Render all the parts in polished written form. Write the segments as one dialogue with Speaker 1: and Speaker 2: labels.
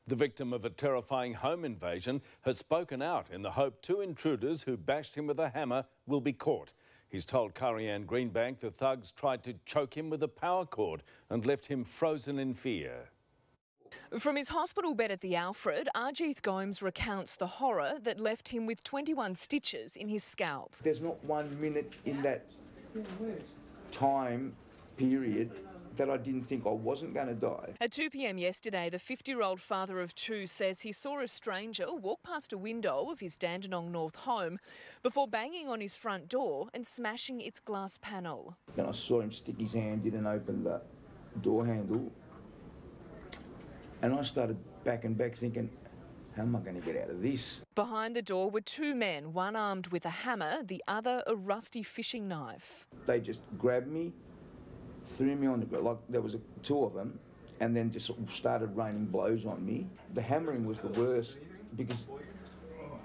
Speaker 1: The victim of a terrifying home invasion has spoken out in the hope two intruders who bashed him with a hammer will be caught. He's told Karianne Greenbank the thugs tried to choke him with a power cord and left him frozen in fear.
Speaker 2: From his hospital bed at the Alfred, Arjeeth Gomes recounts the horror that left him with 21 stitches in his scalp.
Speaker 3: There's not 1 minute in that time period that I didn't think I wasn't going to die.
Speaker 2: At 2 p.m. yesterday, the 50-year-old father of two says he saw a stranger walk past a window of his Dandenong North home before banging on his front door and smashing its glass panel.
Speaker 3: Then I saw him stick his hand in and open the door handle, and I started backing back thinking, how am I going to get out of this?
Speaker 2: Behind the door were two men, one armed with a hammer, the other a rusty fishing knife.
Speaker 3: They just grabbed me, threw me on the ground, like there was two of them, and then just started raining blows on me. The hammering was the worst because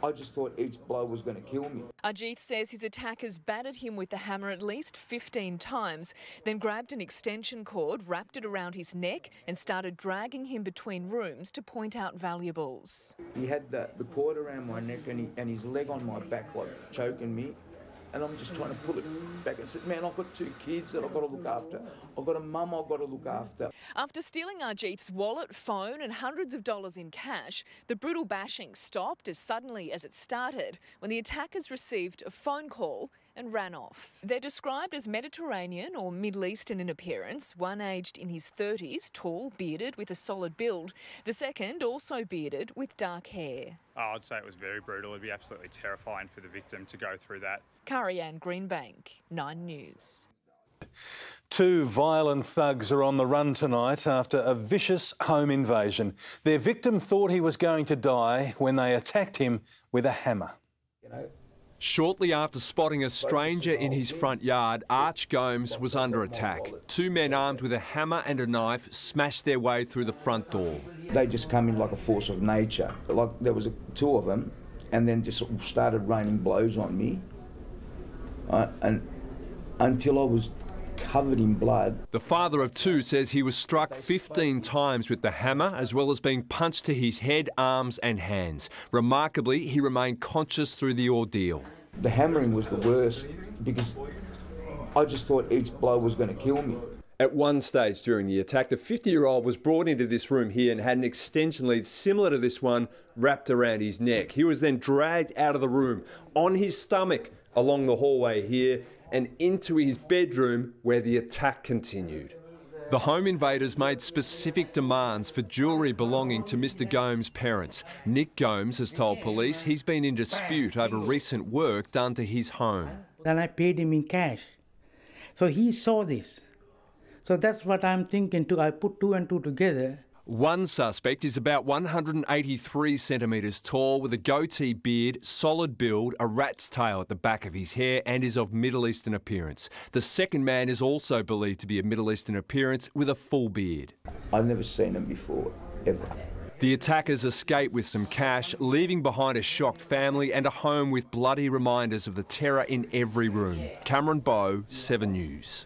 Speaker 3: I just thought each blow was going to kill me.
Speaker 2: Arjeeth says his attackers battered him with the hammer at least 15 times, then grabbed an extension cord, wrapped it around his neck and started dragging him between rooms to point out valuables.
Speaker 3: He had the cord around my neck and his leg on my back, like choking me. And I'm just trying to pull it back and said, man, I've got two kids that I've got to look after. I've got a mum I've got to look after. After
Speaker 2: stealing Arjeeth's wallet, phone and hundreds of dollars in cash, the brutal bashing stopped as suddenly as it started when the attackers received a phone call and ran off. They're described as Mediterranean or Middle Eastern in appearance, one aged in his 30s, tall, bearded, with a solid build. The second also bearded with dark hair.
Speaker 4: Oh, I'd say it was very brutal. It'd be absolutely terrifying for the victim to go through that.
Speaker 2: Karianne Greenbank, 9 News.
Speaker 1: Two violent thugs are on the run tonight after a vicious home invasion. Their victim thought he was going to die when they attacked him with a hammer.
Speaker 5: Shortly after spotting a stranger in his front yard, Arch Gomes was under attack. Two men armed with a hammer and a knife smashed their way through the front door.
Speaker 3: They just come in like a force of nature. Like there was two of them, and then just started raining blows on me, and until I was covered in blood.
Speaker 5: The father of two says he was struck 15 times with the hammer, as well as being punched to his head, arms and hands. Remarkably, he remained conscious through the ordeal.
Speaker 3: The hammering was the worst because I just thought each blow was going to kill me.
Speaker 5: At one stage during the attack, the 50-year-old was brought into this room here and had an extension lead similar to this one wrapped around his neck. He was then dragged out of the room on his stomach along the hallway here and into his bedroom where the attack continued. The home invaders made specific demands for jewellery belonging to Mr Gomes' parents. Nick Gomes has told police he's been in dispute over recent work done to his home.
Speaker 6: And I paid him in cash. So he saw this. So that's what I'm thinking too. I put two and two together.
Speaker 5: One suspect is about 183 centimetres tall with a goatee beard, solid build, a rat's tail at the back of his hair and is of Middle Eastern appearance. The second man is also believed to be of Middle Eastern appearance with a full beard.
Speaker 3: I've never seen him before, ever.
Speaker 5: The attackers escaped with some cash, leaving behind a shocked family and a home with bloody reminders of the terror in every room. Cameron Bowe, 7 News.